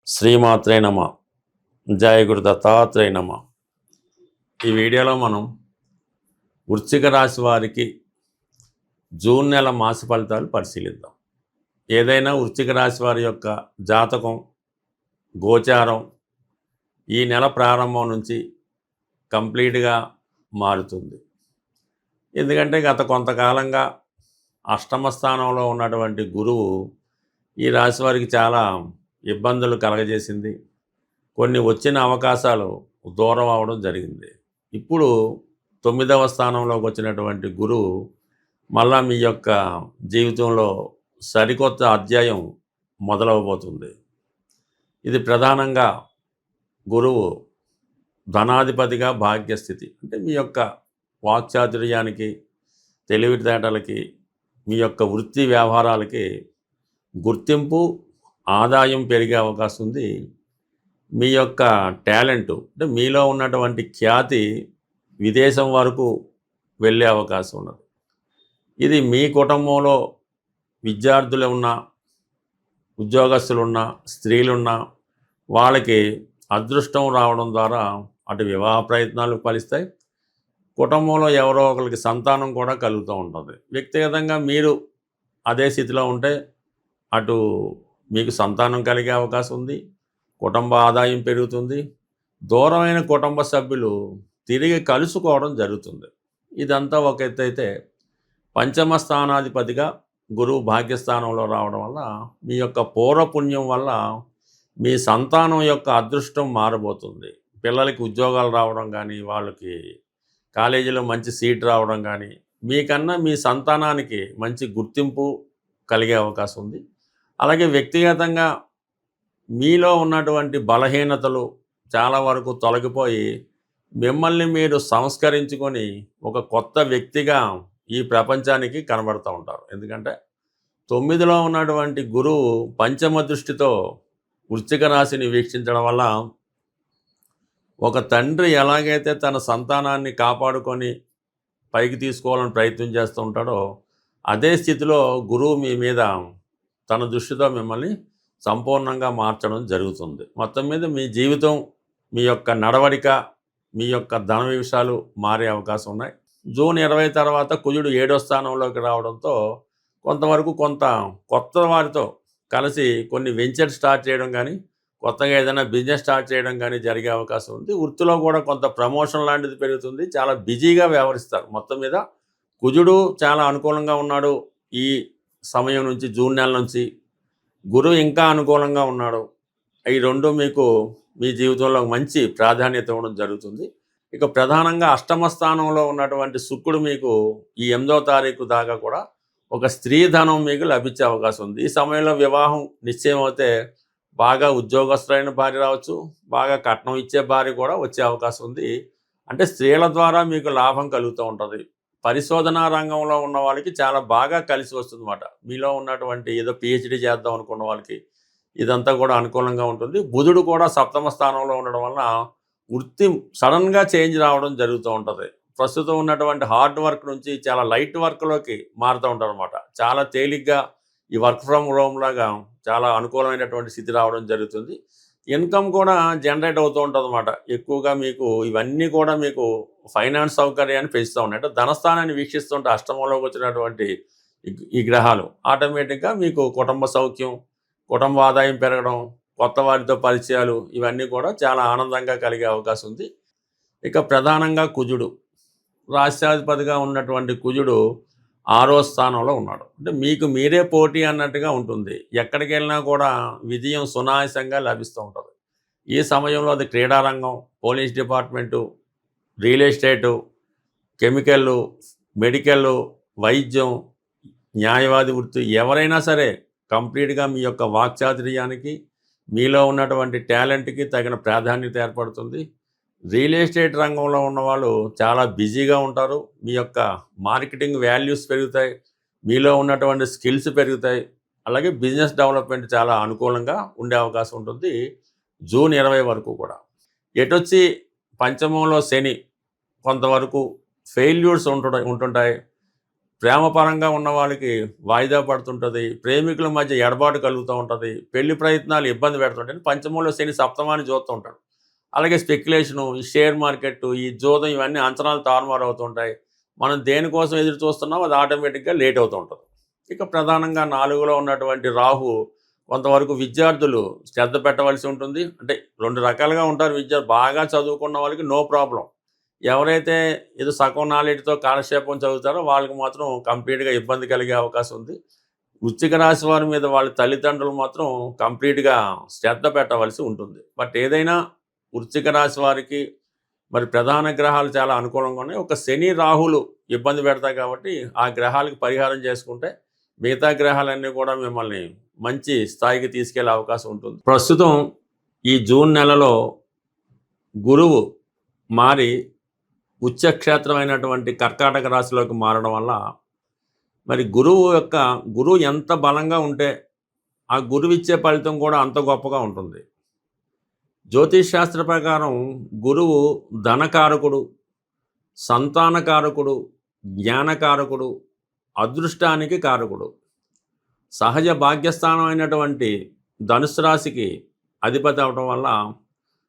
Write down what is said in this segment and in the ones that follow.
శ్రీమాత్రే నమ. జయ గురు దత్తాత్రేయ నమ. ఈ వీడియోలో మనం వృశ్చిక రాశి వారికి జూన్ నెల మాస ఫలితాలు పరిశీలిద్దాం. ఏదైనా వృశ్చిక రాశి వారి యొక్క జాతకం గోచారం ఈ నెల ప్రారంభం నుంచి కంప్లీట్గా మారుతుంది. ఎందుకంటే గత కొంతకాలంగా అష్టమ స్థానంలో ఉన్నటువంటి గురువు ఈ రాశి వారికి చాలా ఇబ్బందులు కలగజేసింది. కొన్ని వచ్చిన అవకాశాలు దూరం అవడం జరిగింది. ఇప్పుడు 9వ స్థానంలోకి వచ్చినటువంటి గురువు మళ్ళా మీ యొక్క జీవితంలో సరికొత్త అధ్యాయం మొదలవబోతుంది. ఇది ప్రధానంగా గురువు ధనాధిపతిగా భాగ్యస్థితి, అంటే మీ యొక్క వాక్చాతుర్యానికి, తెలివితేటలకి, మీ యొక్క వృత్తి వ్యవహారాలకి గుర్తింపు, ఆదాయం పెరిగే అవకాశం ఉంది. మీ యొక్క టాలెంటు, అంటే మీలో ఉన్నటువంటి ఖ్యాతి విదేశం వరకు వెళ్ళే అవకాశం ఉన్నది. ఇది మీ కుటుంబంలో విద్యార్థులు ఉన్నా, ఉద్యోగస్తులున్నా, స్త్రీలున్నా వాళ్ళకి అదృష్టం రావడం ద్వారా అటు వివాహ ప్రయత్నాలు ఫలిస్తాయి, కుటుంబంలో ఎవరో ఒకరికి సంతానం కూడా కలుగుతూ ఉంటుంది. వ్యక్తిగతంగా మీరు అదే స్థితిలో ఉంటే అటు మీకు సంతానం కలిగే అవకాశం ఉంది, కుటుంబ ఆదాయం పెరుగుతుంది, దూరమైన కుటుంబ సభ్యులు తిరిగి కలుసుకోవడం జరుగుతుంది. ఇదంతా ఒక ఎత్తు అయితే, పంచమ స్థానాధిపతిగా గురువు భాగ్యస్థానంలో రావడం వల్ల మీ యొక్క పూర్వపుణ్యం వల్ల మీ సంతానం యొక్క అదృష్టం మారబోతుంది. పిల్లలకి ఉద్యోగాలు రావడం కానీ, వాళ్ళకి కాలేజీలో మంచి సీట్ రావడం కానీ, మీకన్నా మీ సంతానానికి మంచి గుర్తింపు కలిగే అవకాశం ఉంది. అలాగే వ్యక్తిగతంగా మీలో ఉన్నటువంటి బలహీనతలు చాలా వరకు తొలగిపోయి మిమ్మల్ని మీరు సంస్కరించుకొని ఒక కొత్త వ్యక్తిగా ఈ ప్రపంచానికి కనబడుతూ ఉంటారు. ఎందుకంటే 9లో ఉన్నటువంటి గురువు పంచమ దృష్టితో వృశ్చిక రాశిని వీక్షించడం వల్ల ఒక తండ్రి ఎలాగైతే తన సంతానాన్ని కాపాడుకొని పైకి తీసుకోవాలని ప్రయత్నం చేస్తూ ఉంటాడో, అదే స్థితిలో గురువు మీ మీద తన దృష్టితో మిమ్మల్ని సంపూర్ణంగా మార్చడం జరుగుతుంది. మొత్తం మీద మీ జీవితం, మీ యొక్క నడవడిక, మీ యొక్క ధన విషయాలు మారే అవకాశం ఉన్నాయి. జూన్ 20 తర్వాత కుజుడు 7వ స్థానంలోకి రావడంతో కొంతవరకు కొత్త వారితో కలిసి కొన్ని వెంచర్ స్టార్ట్ చేయడం కానీ, కొత్తగా ఏదైనా బిజినెస్ స్టార్ట్ చేయడం కానీ జరిగే అవకాశం ఉంది. వృత్తిలో కూడా కొంత ప్రమోషన్ లాంటిది పెరుగుతుంది. చాలా బిజీగా వ్యవహరిస్తారు. మొత్తం మీద కుజుడు చాలా అనుకూలంగా ఉన్నాడు ఈ సమయం నుంచి, జూన్ నెల నుంచి. గురువు ఇంకా అనుకూలంగా ఉన్నాడు. ఈ రెండు మీకు మీ జీవితంలో మంచి ప్రాధాన్యత ఇవ్వడం జరుగుతుంది. ఇక ప్రధానంగా అష్టమ స్థానంలో ఉన్నటువంటి శుక్రుడు మీకు ఈ 8వ తారీఖు దాకా కూడా ఒక స్త్రీ ధనం మీకు లభించే అవకాశం ఉంది. ఈ సమయంలో వివాహం నిశ్చయం అయితే బాగా ఉద్యోగస్తులైన భార్య రావచ్చు, బాగా కట్నం ఇచ్చే భార్య కూడా వచ్చే అవకాశం ఉంది. అంటే స్త్రీల ద్వారా మీకు లాభం కలుగుతూ ఉంటుంది. పరిశోధనా రంగంలో ఉన్న వాళ్ళకి చాలా బాగా కలిసి వస్తుందన్నమాట. మీలో ఉన్నటువంటి ఏదో పిహెచ్డి చేద్దాం అనుకున్న వాళ్ళకి ఇదంతా కూడా అనుకూలంగా ఉంటుంది. బుధుడు కూడా 7వ స్థానంలో ఉండడం వలన వృత్తి సడన్గా చేంజ్ రావడం జరుగుతూ ఉంటుంది. ప్రస్తుతం ఉన్నటువంటి హార్డ్ వర్క్ నుంచి చాలా లైట్ వర్క్లోకి మారుతూ ఉంటారు అనమాట. చాలా తేలిగ్గా ఈ వర్క్ ఫ్రమ్ హోమ్ లాగా చాలా అనుకూలమైనటువంటి స్థితి రావడం జరుగుతుంది. ఇన్కమ్ కూడా జనరేట్ అవుతూ ఉంటుంది అన్నమాట. ఎక్కువగా మీకు ఇవన్నీ కూడా మీకు ఫైనాన్స్ సౌకర్యాన్ని పెంచుతూ ఉన్నాయి. అంటే ధనస్థానాన్ని వీక్షిస్తుంటే అష్టమంలోకి వచ్చినటువంటి ఈ గ్రహాలు ఆటోమేటిక్గా మీకు కుటుంబ సౌఖ్యం, కుటుంబ ఆదాయం పెరగడం, కొత్త వారితో పరిచయాలు ఇవన్నీ కూడా చాలా ఆనందంగా కలిగే అవకాశం ఉంది. ఇక ప్రధానంగా కుజుడు, రాష్ట్రాధిపతిగా ఉన్నటువంటి కుజుడు 6వ స్థానంలో ఉన్నాడు. అంటే మీకు మీరే పోటీ అన్నట్టుగా ఉంటుంది. ఎక్కడికి వెళ్ళినా కూడా విజయం సునాయాసంగా లభిస్తూ ఉంటుంది. ఈ సమయంలో అది క్రీడారంగం, పోలీస్ డిపార్ట్మెంటు, రియల్ ఎస్టేటు, కెమికల్లు, మెడికల్లు, వైద్యం, న్యాయవాది వృత్తి, ఎవరైనా సరే కంప్లీట్గా మీ యొక్క వాక్చాతుర్యానికి, మీలో ఉన్నటువంటి టాలెంట్కి తగిన ప్రాధాన్యత ఏర్పడుతుంది. రియల్ ఎస్టేట్ రంగంలో ఉన్నవాళ్ళు చాలా బిజీగా ఉంటారు. మీ యొక్క మార్కెటింగ్ వాల్యూస్ పెరుగుతాయి, మీలో ఉన్నటువంటి స్కిల్స్ పెరుగుతాయి. అలాగే బిజినెస్ డెవలప్మెంట్ చాలా అనుకూలంగా ఉండే అవకాశం ఉంటుంది జూన్ 20 వరకు కూడా. ఎటొచ్చి పంచమంలో శని కొంతవరకు ఫెయిల్యూర్స్ ఉంటుంటాయి. ప్రేమ పరంగా ఉన్న వాళ్ళకి వాయిదా పడుతుంటుంది, ప్రేమికుల మధ్య ఎడబాటు కలుగుతూ ఉంటుంది, పెళ్లి ప్రయత్నాలు ఇబ్బంది పెడుతుంటాయి. పంచమంలో శని సప్తమాన్ని చూస్తూ ఉంటాడు. అలాగే స్పెక్యులేషను, ఈ షేర్ మార్కెట్టు, ఈ జూదం ఇవన్నీ అంచనాలు తారుమారు అవుతుంటాయి. మనం దేనికోసం ఎదురు చూస్తున్నామో అది ఆటోమేటిక్గా లేట్ అవుతూ ఉంటుంది. ఇక ప్రధానంగా 4లో ఉన్నటువంటి రాహు కొంతవరకు విద్యార్థులు శ్రద్ధ పెట్టవలసి ఉంటుంది. అంటే 2 రకాలుగా ఉంటారు విద్యార్థులు. బాగా చదువుకున్న వాళ్ళకి నో ప్రాబ్లం. ఎవరైతే ఏదో సగం నాలెడ్జ్‌తో కాలక్షేపం చదువుతారో వాళ్ళకి మాత్రం కంప్లీట్‌గా ఇబ్బంది కలిగే అవకాశం ఉంది. వృశ్చిక రాశి వారి మీద వాళ్ళ తల్లిదండ్రులు మాత్రం కంప్లీట్‌గా శ్రద్ధ పెట్టవలసి ఉంటుంది. బట్ ఏదైనా వృశ్చిక రాశి వారికి మరి ప్రధాన గ్రహాలు చాలా అనుకూలంగా ఉన్నాయి. ఒక శని, రాహులు ఇబ్బంది పెడతాయి కాబట్టి ఆ గ్రహాలకు పరిహారం చేసుకుంటే మిగతా గ్రహాలన్నీ కూడా మిమ్మల్ని మంచి స్థాయికి తీసుకెళ్లే అవకాశం ఉంటుంది. ప్రస్తుతం ఈ జూన్ నెలలో గురువు మారి ఉచ్చక్షేత్రమైనటువంటి కర్కాటక రాశిలోకి మారడం వల్ల మరి గురువు ఎంత బలంగా ఉంటే ఆ గురువు ఇచ్చే ఫలితం కూడా అంత గొప్పగా ఉంటుంది. జ్యోతిష్ శాస్త్ర ప్రకారం గురువు ధనకారకుడు, సంతానకారకుడు, జ్ఞానకారకుడు, అదృష్టానికి కారకుడు. సహజ భాగ్యస్థానం అయినటువంటి ధనుసు రాశికి అధిపతి అవడం వల్ల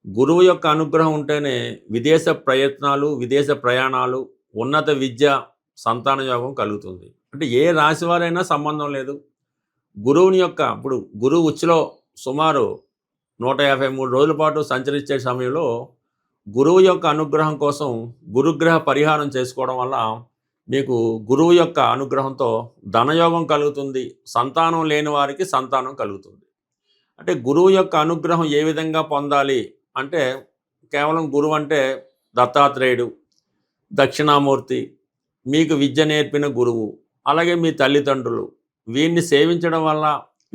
గురువు యొక్క అనుగ్రహం ఉంటేనే విదేశ ప్రయత్నాలు, విదేశ ప్రయాణాలు, ఉన్నత విద్య, సంతాన యోగం కలుగుతుంది. అంటే ఏ రాశి వారైనా సంబంధం లేదు. ఇప్పుడు గురువు ఉచ్చులో సుమారు 153 రోజుల పాటు సంచరించే సమయంలో గురువు యొక్క అనుగ్రహం కోసం గురుగ్రహ పరిహారం చేసుకోవడం వల్ల మీకు గురువు యొక్క అనుగ్రహంతో ధనయోగం కలుగుతుంది. సంతానం లేని వారికి సంతానం కలుగుతుంది. అంటే గురువు యొక్క అనుగ్రహం ఏ విధంగా పొందాలి అంటే కేవలం గురువు అంటే దత్తాత్రేయుడు, దక్షిణామూర్తి, మీకు విద్య నేర్పిన గురువు, అలాగే మీ తల్లిదండ్రులు, వీరిని సేవించడం వల్ల,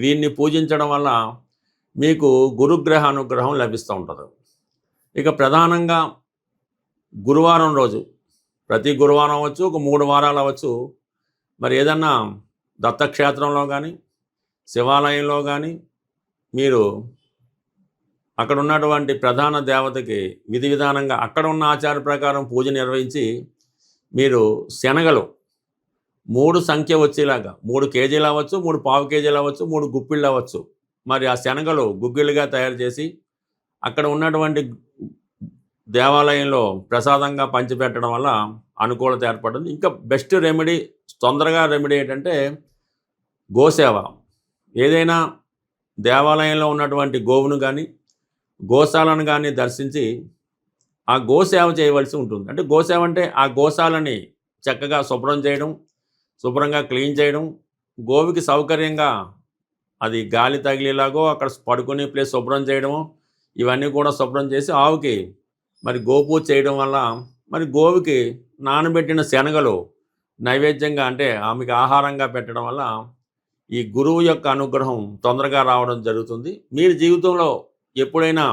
వీరిని పూజించడం వల్ల మీకు గురుగ్రహ అనుగ్రహం లభిస్తూ ఉంటుంది. ఇక ప్రధానంగా గురువారం రోజు, ప్రతి గురువారం అవ్వచ్చు, ఒక 3 వారాలు అవ్వచ్చు, మరి ఏదన్నా దత్తక్షేత్రంలో కానీ, శివాలయంలో కానీ మీరు అక్కడ ఉన్నటువంటి ప్రధాన దేవతకి విధి విధానంగా అక్కడ ఉన్న ఆచార ప్రకారం పూజ నిర్వహించి మీరు శనగలు 3 సంఖ్య వచ్చేలాగా 3 కేజీలు అవ్వచ్చు, 3 పావు కేజీలు అవ్వచ్చు, 3 గుప్పిళ్ళు అవ్వచ్చు, మరి ఆ శనగలు గుగ్గిళ్ళుగా తయారు చేసి అక్కడ ఉన్నటువంటి దేవాలయంలో ప్రసాదంగా పంచిపెట్టడం వల్ల అనుకూలత ఏర్పడుతుంది. ఇంకా బెస్ట్ రెమెడీ, తొందరగా రెమెడీ ఏంటంటే గోసేవ. ఏదైనా దేవాలయంలో ఉన్నటువంటి గోవును కానీ, గోశాలను కానీ దర్శించి ఆ గోసేవ చేయవలసి ఉంటుంది. అంటే గోసేవ అంటే ఆ గోశాలని చక్కగా శుభ్రం చేయడం, శుభ్రంగా క్లీన్ చేయడం, గోవుకి సౌకర్యంగా అది గాలి తగిలేలాగో అక్కడ పడుకునే ప్లేస్ శుభ్రం చేయడము, ఇవన్నీ కూడా శుభ్రం చేసి ఆవుకి మరి గోపూజ చేయడం వల్ల మరి గోవుకి నానబెట్టిన శనగలు నైవేద్యంగా అంటే ఆమెకి ఆహారంగా పెట్టడం వల్ల ఈ గురువు యొక్క అనుగ్రహం తొందరగా రావడం జరుగుతుంది. మీరు జీవితంలో ఎప్పుడైనా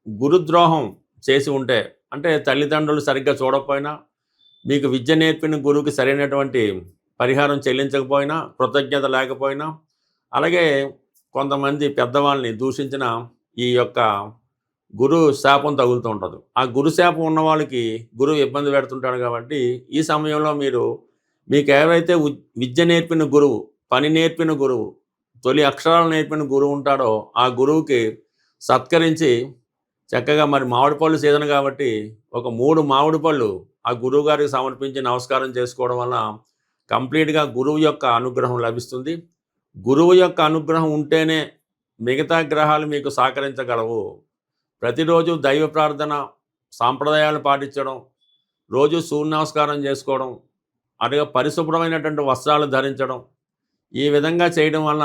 గురుద్రోహం చేసి ఉంటే, అంటే తల్లిదండ్రులు సరిగ్గా చూడకపోయినా, మీకు విద్య నేర్పిన గురువుకి సరైనటువంటి పరిహారం చెల్లించకపోయినా, కృతజ్ఞత లేకపోయినా, అలాగే కొంతమంది పెద్దవాళ్ళని దూషించిన ఈ యొక్క గురు శాపం తగులుతూ ఉంటుంది. ఆ గురు శాపం ఉన్న వాళ్ళకి గురువు ఇబ్బంది పెడుతుంటాడు కాబట్టి ఈ సమయంలో మీకు ఎవరైతే విద్య నేర్పిన గురువు, పని నేర్పిన గురువు, తొలి అక్షరాలు నేర్పిన గురువు ఉంటాడో ఆ గురువుకి సత్కరించి చక్కగా మరి మామిడి పళ్ళు సీజన్ కాబట్టి ఒక 3 మామిడి పళ్ళు ఆ గురువు గారికి సమర్పించి నమస్కారం చేసుకోవడం వల్ల కంప్లీట్గా గురువు యొక్క అనుగ్రహం లభిస్తుంది. గురువు యొక్క అనుగ్రహం ఉంటేనే మిగతా గ్రహాలు మీకు సహకరించగలవు. ప్రతిరోజు దైవ ప్రార్థన, సాంప్రదాయాలు పాటించడం, రోజు సూర్య నమస్కారం చేసుకోవడం, అలాగే పరిశుభ్రమైనటువంటి వస్త్రాలు ధరించడం, ఈ విధంగా చేయడం వల్ల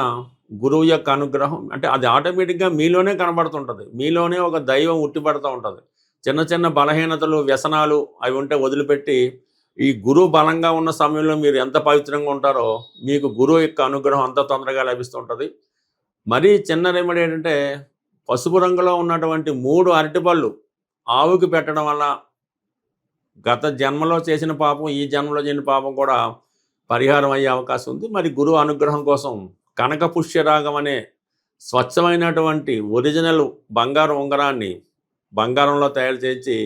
గురువు యొక్క అనుగ్రహం అంటే అది ఆటోమేటిక్గా మీలోనే కనబడుతుంటుంది. మీలోనే ఒక దైవం ఉట్టిపడుతూ ఉంటుంది. చిన్న చిన్న బలహీనతలు, వ్యసనాలు అవి ఉంటే వదిలిపెట్టి ఈ గురువు బలంగా ఉన్న సమయంలో మీరు ఎంత పవిత్రంగా ఉంటారో మీకు గురువు యొక్క అనుగ్రహం అంత తొందరగా లభిస్తుంటుంది. మరీ చిన్న రెమెడీ ఏంటంటే పసుపు రంగులో ఉన్నటువంటి 3 అరటిపళ్ళు ఆవుకి పెట్టడం వల్ల గత జన్మలో చేసిన పాపం, ఈ జన్మలో చేసిన పాపం కూడా పరిహారం అయ్యే అవకాశం ఉంది. మరి గురువు అనుగ్రహం కోసం కనక పుష్యరాగం అనే స్వచ్ఛమైనటువంటి ఒరిజినల్ బంగారు ఉంగరాన్ని బంగారంలో తయారు చేసి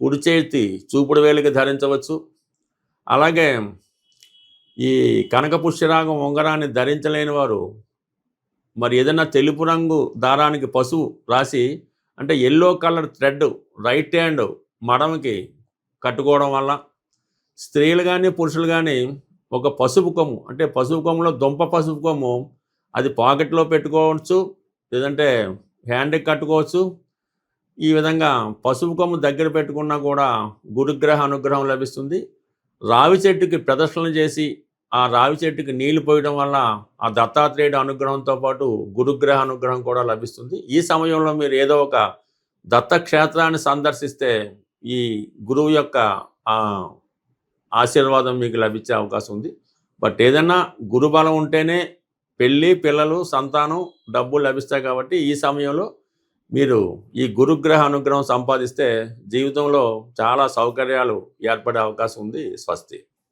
కుడి చేతి చూపుడు వేలికి ధరించవచ్చు. అలాగే ఈ కనక పుష్యరాగం ఉంగరాన్ని ధరించలేని వారు మరి ఏదైనా తెలుపు రంగు దారానికి పసుపు రాసి, అంటే yellow colour thread right hand మడమకి కట్టుకోవడం వల్ల, స్త్రీలు కానీ పురుషులు కానీ ఒక పసుపు కొమ్ము, అంటే పసుపు కొమ్ములో దుంప పసుపు కొమ్ము, అది పాకెట్లో పెట్టుకోవచ్చు, లేదంటే హ్యాండ్కి కట్టుకోవచ్చు. ఈ విధంగా పసుపు కొమ్ము దగ్గర పెట్టుకున్నా కూడా గురుగ్రహ అనుగ్రహం లభిస్తుంది. రావి చెట్టుకి ప్రదక్షిణలు చేసి ఆ రావి చెట్టుకి నీళ్లు పోయడం వల్ల ఆ దత్తాత్రేయుడి అనుగ్రహంతో పాటు గురుగ్రహ అనుగ్రహం కూడా లభిస్తుంది. ఈ సమయంలో మీరు ఏదో ఒక దత్తక్షేత్రాన్ని సందర్శిస్తే ఈ గురువు యొక్క ఆ ఆశీర్వాదం మీకు లభించే అవకాశం ఉంది. బట్ ఏదన్నా గురుబలం ఉంటేనే పెళ్ళి, పిల్లలు, సంతానం, డబ్బులు లభిస్తాయి. కాబట్టి ఈ సమయంలో మీరు ఈ గురుగ్రహ అనుగ్రహం సంపాదిస్తే జీవితంలో చాలా సౌకర్యాలు ఏర్పడే అవకాశం ఉంది. స్వస్తి.